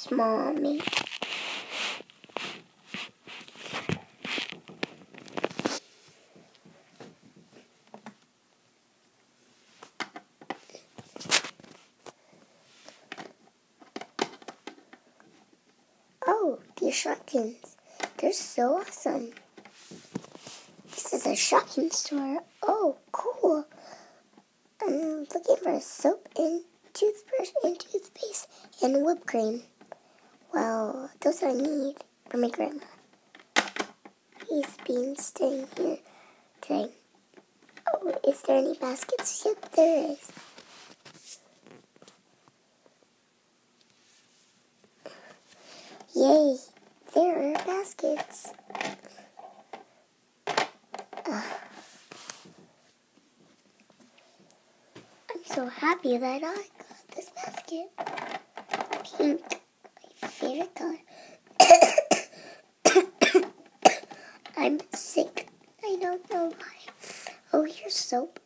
Yes, Mommy. Oh, these Shopkins. They're so awesome. This is a Shopkins store. Oh, cool. I'm looking for soap and toothbrush and toothpaste and whipped cream. Well, those I need for my grandma. He's been staying here today. Oh, is there any baskets? Yep, there is. Yay, there are baskets. I'm so happy that I got this basket. Pink, my favorite color. I'm sick. I don't know why. Oh, here's soap.